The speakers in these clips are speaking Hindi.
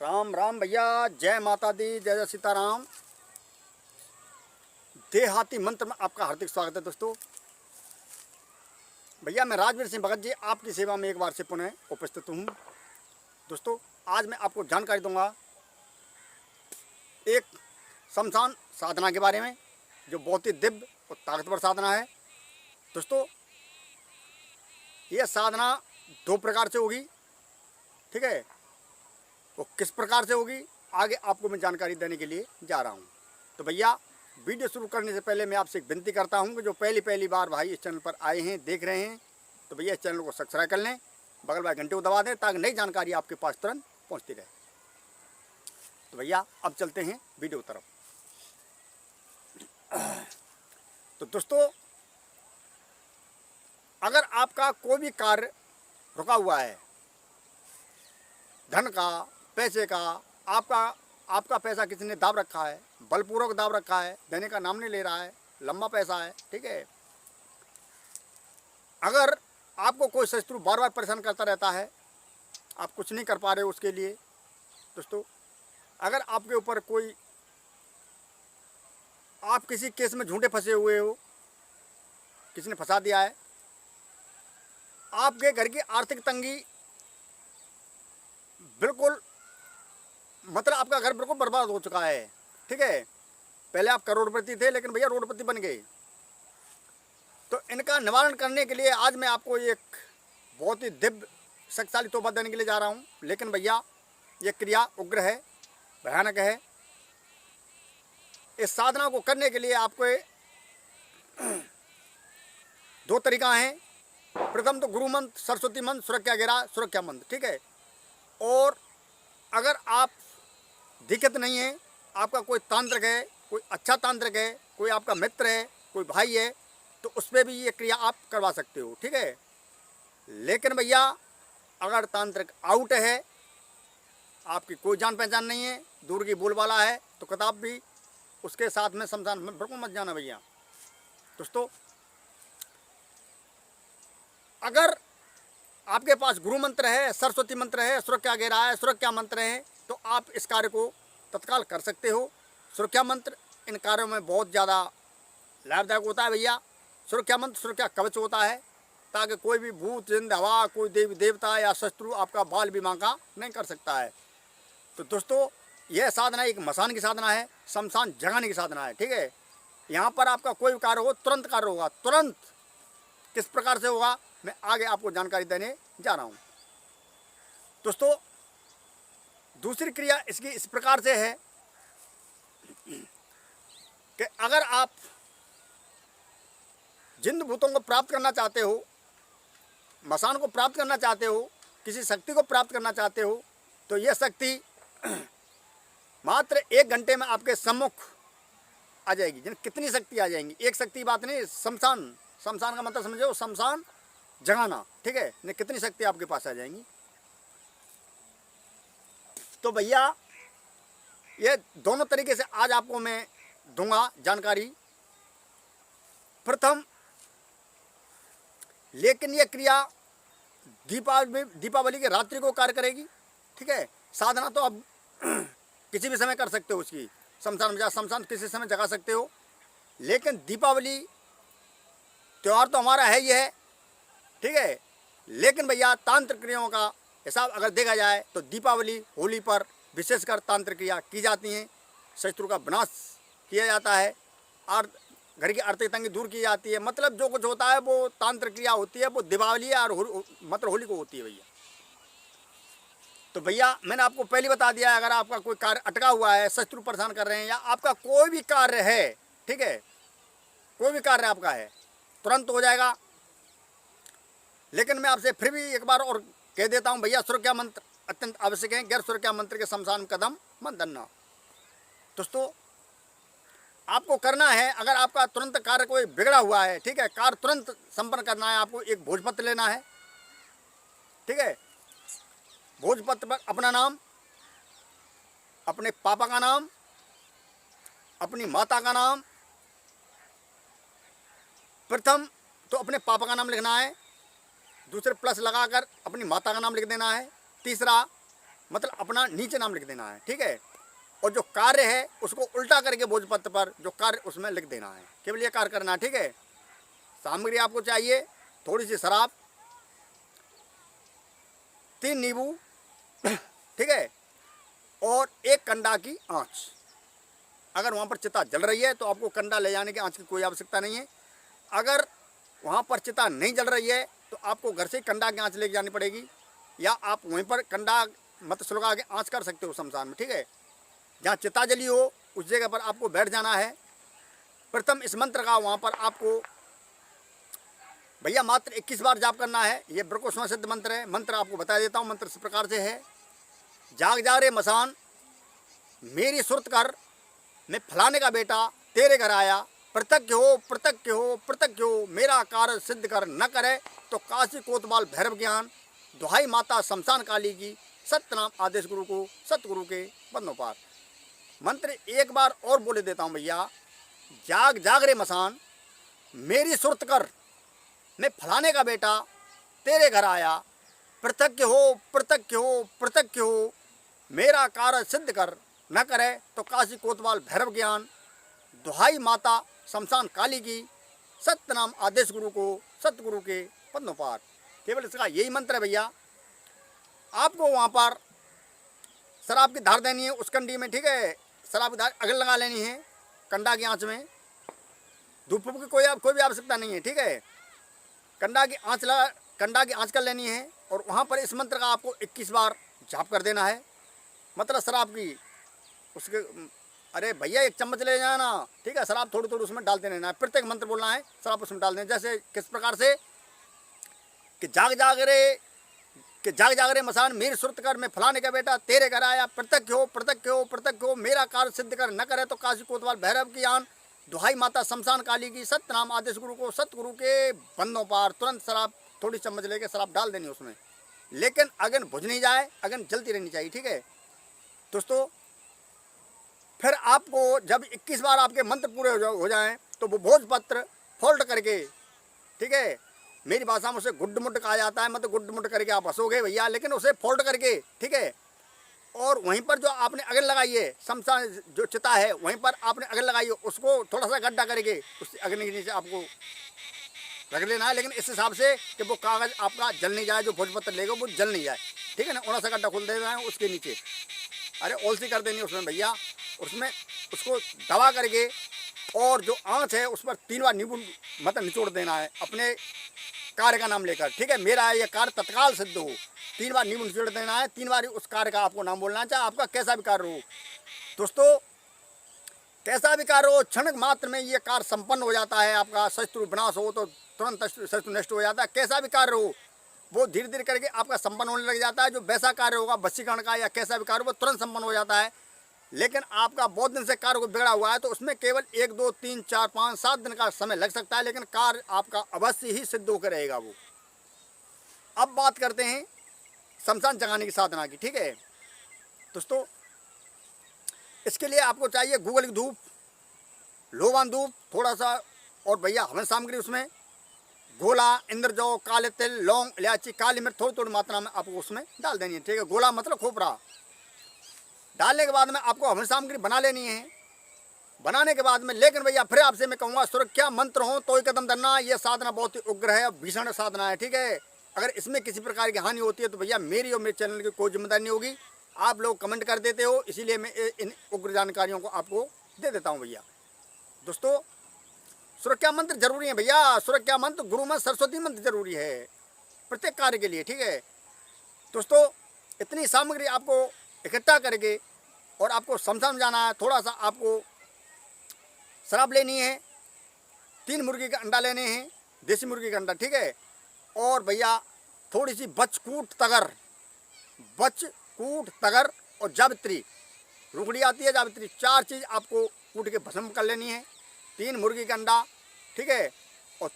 राम राम भैया, जय माता दी, जय जय सीताराम। देहाती मंत्र में आपका हार्दिक स्वागत है दोस्तों। भैया मैं राजवीर सिंह भगत जी आपकी सेवा में एक बार से पुनः उपस्थित हूँ। दोस्तों आज मैं आपको जानकारी दूंगा एक शमशान साधना के बारे में, जो बहुत ही दिव्य और ताकतवर साधना है। दोस्तों यह साधना दो प्रकार से होगी, ठीक है। वो किस प्रकार से होगी आगे आपको मैं जानकारी देने के लिए जा रहा हूँ। तो भैया वीडियो शुरू करने से पहले मैं आपसे एक विनती करता हूँ कि जो पहली बार भाई इस चैनल पर आए हैं, देख रहे हैं, तो भैया इस चैनल को सब्सक्राइब कर लें, बगल वाले घंटे को दबा दें ताकि नई जानकारी आपके पास तुरंत पहुँचती रहे। तो भैया अब चलते हैं वीडियो तरफ। तो दोस्तों अगर आपका कोई भी कार्य रुका हुआ है, धन का, पैसे का, आपका पैसा किसी ने दाब रखा है, बलपूर्वक दाब रखा है, देने का नाम नहीं ले रहा है, लंबा पैसा है, ठीक है। अगर आपको कोई शत्रु बार बार परेशान करता रहता है, आप कुछ नहीं कर पा रहे हो उसके लिए, दोस्तों अगर आपके ऊपर कोई, आप किसी केस में झूठे फंसे हुए हो, किसी ने फंसा दिया है, आपके घर की आर्थिक तंगी बिल्कुल, मतलब आपका घर बिल्कुल बर्बाद हो चुका है, ठीक है। पहले आप करोड़पति थे लेकिन भैया रोडपति बन गए। तो इनका निवारण करने के लिए आज मैं आपको एक बहुत ही दिव्य शक्तिशाली तोहफा देने के लिए जा रहा हूँ। लेकिन भैया ये क्रिया उग्र है, भयानक है। इस साधना को करने के लिए आपको दो तरीका हैं। प्रथम तो गुरु मंत्र, सरस्वती मंत्र, सुरक्षा घेरा, सुरक्षा मंत्र, ठीक है। और अगर आप दिक्कत नहीं है, आपका कोई तांत्रिक है, कोई अच्छा तांत्रिक है, कोई आपका मित्र है, कोई भाई है, तो उस पर भी ये क्रिया आप करवा सकते हो, ठीक है। लेकिन भैया अगर तांत्रिक आउट है, आपकी कोई जान पहचान नहीं है, दूर की बोलबाला है, तो किताब भी उसके साथ में शमशान में बिल्कुल मत जाना भैया। दोस्तों अगर आपके पास गुरु मंत्र है, सरस्वती मंत्र है, सुरक्षा घेरा है, सुरक्षा मंत्र है, तो आप इस कार्य को तत्काल कर सकते हो। सुरक्षा मंत्र इन कार्यों में बहुत ज़्यादा लाभदायक होता है भैया। सुरक्षा मंत्र सुरक्षा कवच होता है, ताकि कोई भी भूत, जिंद, हवा, कोई देवी देवता या शत्रु आपका बाल भी बांका नहीं कर सकता है। तो दोस्तों यह साधना एक मसान की साधना है, शमशान जगाने की साधना है, ठीक है। यहाँ पर आपका कोई भी कार्य हो तुरंत कार्य होगा। तुरंत किस प्रकार से होगा मैं आगे आपको जानकारी देने जा रहा हूँ। दोस्तों दूसरी क्रिया इसकी इस प्रकार से है कि अगर आप जिन भूतों को प्राप्त करना चाहते हो, मसान को प्राप्त करना चाहते हो, किसी शक्ति को प्राप्त करना चाहते हो, तो यह शक्ति मात्र 1 घंटे में आपके सम्मुख आ जाएगी। कितनी शक्ति आ जाएंगी, एक शक्ति बात नहीं, शमशान का मतलब समझो, शमशान जगाना, ठीक है। ने कितनी शक्ति आपके पास आ जाएंगी। तो भैया ये दोनों तरीके से आज आपको मैं दूंगा जानकारी। प्रथम, लेकिन ये क्रिया दीपावली के रात्रि को कार्य करेगी, ठीक है। साधना तो अब किसी भी समय कर सकते हो, उसकी शमशान में शमशान किसी समय जगा सकते हो। लेकिन दीपावली त्यौहार तो हमारा है ही है, ठीक है। लेकिन भैया तांत्रिक क्रियाओं का हिसाब अगर देखा जाए तो दीपावली, होली पर विशेषकर तांत्रिक क्रिया की जाती हैं। शत्रु का विनाश किया जाता है और घर की आर्थिक तंगी दूर की जाती है। मतलब जो कुछ होता है वो तांत्रिक क्रिया होती है, वो दिवाली और मतलब होली को होती है भैया। तो भैया मैंने आपको पहले बता दिया है, अगर आपका कोई कार्य अटका हुआ है, शत्रु परेशान कर रहे हैं, या आपका कोई भी कार्य है, ठीक है, कोई भी कार्य आपका है, तुरंत हो जाएगा। लेकिन मैं आपसे फिर भी एक बार और कह देता हूं भैया, सुरक्षा मंत्र अत्यंत आवश्यक है। गैर सुरक्षा मंत्र के शमशान कदम मत धरना। दोस्तों आपको करना है, अगर आपका तुरंत कार्य कोई बिगड़ा हुआ है, ठीक है, कार्य तुरंत संपन्न करना है, आपको एक भोजपत्र लेना है, ठीक है। भोजपत्र पर अपना नाम, अपने पापा का नाम, अपनी माता का नाम, प्रथम तो अपने पापा का नाम लिखना है, दूसरे प्लस लगाकर अपनी माता का नाम लिख देना है, तीसरा मतलब अपना नीचे नाम लिख देना है, ठीक है। और जो कार्य है उसको उल्टा करके भोजपत्र पर जो कार्य उसमें लिख देना है, केवल ये कार्य करना है, ठीक है। सामग्री आपको चाहिए थोड़ी सी शराब, 3 नींबू, ठीक है, और 1 कंडा की आँच। अगर वहाँ पर चिता जल रही है तो आपको कंडा ले जाने की आँच की कोई आवश्यकता नहीं है। अगर वहाँ पर चिता नहीं जल रही है तो आपको घर से कंडा की आँच लेके जानी पड़ेगी, या आप वहीं पर कंडा मत सुलगा के आँच कर सकते हो शमशान में, ठीक है। जहाँ चिता जली हो उस जगह पर आपको बैठ जाना है। प्रथम इस मंत्र का वहाँ पर आपको भैया मात्र 21 बार जाप करना है। ये ब्रह्मोस्म सिद्ध मंत्र है। मंत्र आपको बता देता हूँ। मंत्र इस प्रकार से है, जाग जा रे मसान मेरी सुरत कर, मैं फलाने का बेटा तेरे घर आया, प्रत्यक्ष हो प्रत्यक्ष हो प्रत्यक्ष हो, मेरा कार्य सिद्ध कर न करे तो काशी कोतवाल भैरव ज्ञान, दुहाई माता शमशान काली की, सत्यनाम आदेश गुरु को सतगुरु के बंदों पार। मंत्र एक बार और बोले देता हूँ भैया, जाग जाग रे मसान मेरी सुरत कर, मैं फलाने का बेटा तेरे घर आया, प्रत्यक्ष हो प्रत्यक्ष हो प्रत्यक्ष हो, मेरा कार्य सिद्ध कर न करे तो काशी कोतवाल भैरव ज्ञान, दुहाई माता शमशान काली की, सत्यनाम आदेश गुरु को सतगुरु के पद्मों पार। केवल इसका यही मंत्र है भैया। आपको वहाँ पर शराब की धार देनी है उस कंडी में, ठीक है। शराब की धार अगर लगा लेनी है कंडा की आँच में, धूप की कोई भी आवश्यकता नहीं है, ठीक है। कंडा की आँच कर लेनी है और वहाँ पर इस मंत्र का आपको 21 बार जाप कर देना है। मतलब शराब की उसके, अरे भैया 1 चम्मच ले जाना, ठीक है। शराब थोड़ी थोड़ी उसमें डालते रहना है, प्रत्येक मंत्र बोलना है, शराब उसमें डाल देना। जैसे किस प्रकार से कि जाग जाग रे मसान मेरी सुरत कर, मैं फलाने का बेटा तेरे घर आया, प्रत्यक्ष हो प्रत्यक्ष हो प्रत्यक्ष हो, मेरा कार्य सिद्ध कर न करे तो काशी कोतवाल भैरव की आन, दुहाई माता शमशान काली की, सत्यनाम आदेश गुरु को सतगुरु के बंदों पार। तुरंत शराब थोड़ी चम्मच लेके शराब डाल देनी उसमें, लेकिन अगन बुझ नहीं जाए, अगन जलती रहनी चाहिए, ठीक है दोस्तों। फिर आपको जब 21 बार आपके मंत्र पूरे हो जाएं तो वो भोजपत्र फोल्ड करके, ठीक है, मेरी भाषा में उसे गुड्ड मुड्ड कहा जाता है, मतलब गुड्ड मुड्ड करके आप हंसोगे भैया, लेकिन उसे फोल्ड करके, ठीक है, और वहीं पर जो आपने अगर लगाई है शमशान जो चिता है वहीं पर आपने अगर लगाई है उसको थोड़ा सा गड्ढा करके उस अग्नि के नीचे आपको रख लेना है, लेकिन इस हिसाब से कि वो कागज़ आपका जल नहीं जाए, जो भोजपत्र लेगा वो जल नहीं जाए, ठीक है ना। थोड़ा सा गड्ढा खोल देना है उसके नीचे, अरे ओलसी कर देनी है उसमें भैया, उसमें उसको दबा करके, और जो आँच है उस पर 3 बार नींबू मतलब निचोड़ देना है अपने कार्य का नाम लेकर, ठीक है। मेरा ये कार्य तत्काल सिद्ध हो, 3 बार नींबू निचोड़ देना है, 3 बार उस कार्य का आपको नाम बोलना है, चाहे आपका कैसा भी कार्य हो दोस्तों, कैसा भी कार्य हो, क्षण मात्र में ये कार्य संपन्न हो जाता है। आपका शत्रु विनाश हो तो तुरंत शत्रु नष्ट हो जाता है। कैसा भी कार्य हो वो धीरे धीरे करके आपका संपन्न होने लग जाता है। जो वैसा कार्य होगा वशीकरण का या कैसा भी कार्य वो तुरंत संपन्न हो जाता है। लेकिन आपका बहुत दिन से कार्य को बिगड़ा हुआ है तो उसमें केवल 1 2 3 4 5 7 दिन का समय लग सकता है, लेकिन कार्य आपका अवश्य ही सिद्ध होकर रहेगा वो। अब बात करते हैं शमशान जगाने की साधना की, ठीक है दोस्तों। इसके लिए आपको चाहिए गूगल की धूप, लोबान धूप थोड़ा सा, और भैया हवन सामग्री उसमें गोला, इंद्रजौ, काले तिल, लौंग, इलायची, काली मिर्च थोड़ी थोड़ी मात्रा में आपको उसमें डाल देनी है, ठीक है। गोला मतलब खोपरा डालने के बाद में आपको हवन सामग्री बना लेनी है। बनाने के बाद में लेकिन भैया फिर आपसे मैं कहूँगा सुरक्षा मंत्र हो तो ही कदम धरना। ये साधना बहुत ही उग्र है, भीषण साधना है, ठीक है। अगर इसमें किसी प्रकार की हानि होती है तो भैया मेरी और मेरे चैनल की कोई जिम्मेदारी नहीं होगी। आप लोग कमेंट कर देते हो, इसीलिए मैं इन उग्र जानकारियों को आपको दे देता हूँ भैया। दोस्तों सुरक्षा मंत्र जरूरी है भैया, सुरक्षा मंत्र गुरु मंत्र सरस्वती मंत्र जरूरी है प्रत्येक कार्य के लिए, ठीक है दोस्तों। इतनी सामग्री आपको इकट्ठा करके और आपको शमशान जाना है। थोड़ा सा आपको शराब लेनी है, 3 मुर्गी का अंडा लेने हैं, देसी मुर्गी का अंडा, ठीक है। और भैया थोड़ी सी बचकूट तगर और जावित्री, रुखड़ी आती है जावित्री, 4 चीज़ आपको कूट के भस्म कर लेनी है। 3 मुर्गी का अंडा, ठीक है, और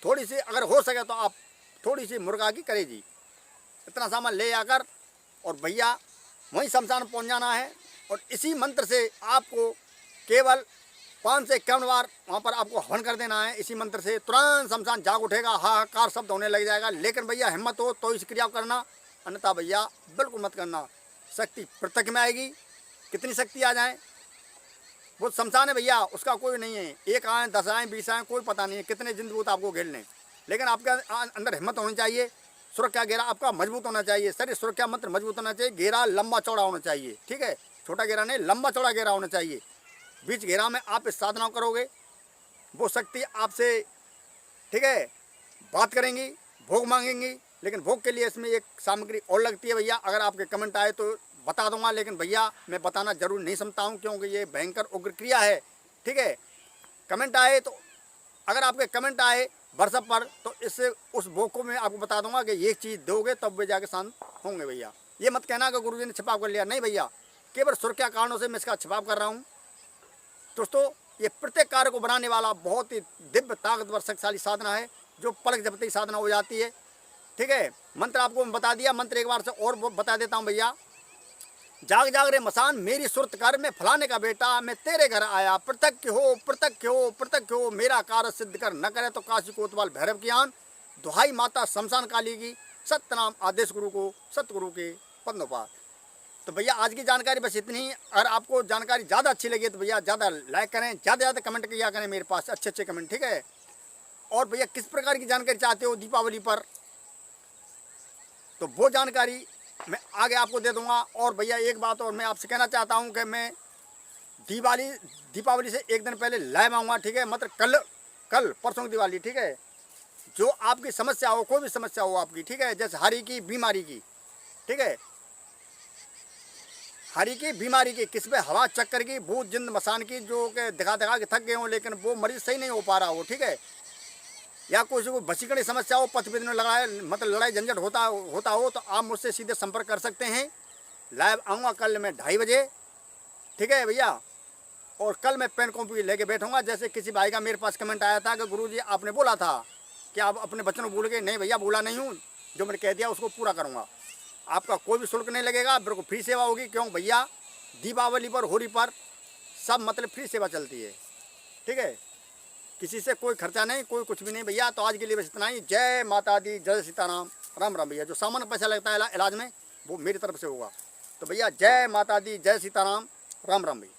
थोड़ी सी अगर हो सके तो आप थोड़ी सी मुर्गा की कलेजी, इतना सामान ले आकर और भैया वहीं शमशान पहुंच जाना है। और इसी मंत्र से आपको केवल 5 से 51 बार वहाँ पर आपको हवन कर देना है। इसी मंत्र से तुरंत शमशान जाग उठेगा, हाहाकार शब्द होने लग जाएगा। लेकिन भैया हिम्मत हो तो इस क्रिया करना, अन्यथा भैया बिल्कुल मत करना। शक्ति प्रत्यक्ष में आएगी। कितनी शक्ति आ जाए, वो शमशान है भैया, उसका कोई नहीं है। 1 आए 10 आए 20 आए कोई पता नहीं है कितने जिंदभूत आपको घेर लें, लेकिन आपके अंदर हिम्मत होनी चाहिए। सुरक्षा घेरा आपका मजबूत होना चाहिए, शरीर सुरक्षा मंत्र मजबूत होना चाहिए। घेरा लंबा चौड़ा होना चाहिए, ठीक है, छोटा घेरा नहीं, लंबा चौड़ा घेरा होना चाहिए। बीच घेरा में आप इस साधना करोगे, वो शक्ति आपसे, ठीक है, बात करेंगी, भोग मांगेंगी। लेकिन भोग के लिए इसमें एक सामग्री और लगती है भैया। अगर आपके कमेंट आए तो बता दूंगा, लेकिन भैया मैं बताना जरूर नहीं समझता हूँ, क्योंकि ये भयंकर उग्र क्रिया है, ठीक है। कमेंट आए तो, अगर आपके कमेंट आए व्हाट्सएप पर, तो इससे उस भोग को मैं आपको बता दूंगा कि ये चीज़ दोगे तब वे जाके शांत होंगे भैया। ये मत कहना कि गुरुजी ने छिपाव कर लिया, नहीं भैया, केवल सुरक्षा कारणों से मैं इसका छिपाव कर रहा हूँ। दोस्तों, ये प्रत्येक कार्य को बनाने वाला बहुत ही दिव्य ताकतवर शक्तिशाली साधना है, जो पलक झपकते ही साधना हो जाती है, ठीक है। मंत्र आपको मैं बता दिया, मंत्र एक बार से और बता देता हूँ भैया। जाग जाग रे मसान मेरी सुरत कर, मैं फलाने का बेटा, मैं तेरे घर आया, पृथक हो पृथक हो पृथक हो, मेरा कार्य सिद्ध कर, न करे तो काशी कोतवाल भैरव की आन, दुहाई माता शमशान काली की, सत्यनाम आदेश गुरु को सतगुरु के पद्मपाद। तो भैया आज की जानकारी बस इतनी ही। अगर आपको जानकारी ज़्यादा अच्छी लगी तो भैया ज़्यादा लाइक करें, ज़्यादा कमेंट किया करें मेरे पास, अच्छे कमेंट, ठीक है। और भैया किस प्रकार की जानकारी चाहते हो दीपावली पर, तो वो जानकारी मैं आगे आपको दे दूंगा। और भैया एक बात और मैं आपसे कहना चाहता हूं कि मैं दीपावली से एक दिन पहले लाइव आऊँगा, ठीक है। मतलब कल परसों की दिवाली, ठीक है। जो आपकी समस्या हो, कोई भी समस्या हो आपकी, ठीक है, जैसे हरी की बीमारी की, ठीक है, हरी की बीमारी की, किस पे हवा चक्कर की, भूत जिंद मसान की, जो के दिखा के थक गए हो लेकिन वो मरीज सही नहीं हो पा रहा हो, ठीक है, या कोई को बसीकड़ी समस्या हो, पथ विधि में मतलब लड़ाई झंझट होता हो, तो आप मुझसे सीधे संपर्क कर सकते हैं। लाइव आऊँगा कल मैं 2:30 बजे, ठीक है भैया। और कल मैं पेन कॉपी लेके बैठूंगा। जैसे किसी भाई का मेरे पास कमेंट आया था कि गुरुजी आपने बोला था कि आप अपने बच्चों को भूल गए, नहीं भैया भूला नहीं हूँ, जो मैंने कह दिया उसको पूरा करूँगा। आपका कोई भी शुल्क नहीं लगेगा, बिल्कुल फ्री सेवा होगी, क्यों भैया दीपावली पर होली पर सब मतलब फ्री सेवा चलती है, ठीक है, किसी से कोई खर्चा नहीं, कोई कुछ भी नहीं भैया। तो आज के लिए बस इतना ही। जय माता दी, जय सीताराम, राम राम भैया। जो सामान्य पैसा लगता है इलाज में वो मेरी तरफ से होगा। तो भैया जय माता दी, जय सीताराम, राम राम भैया।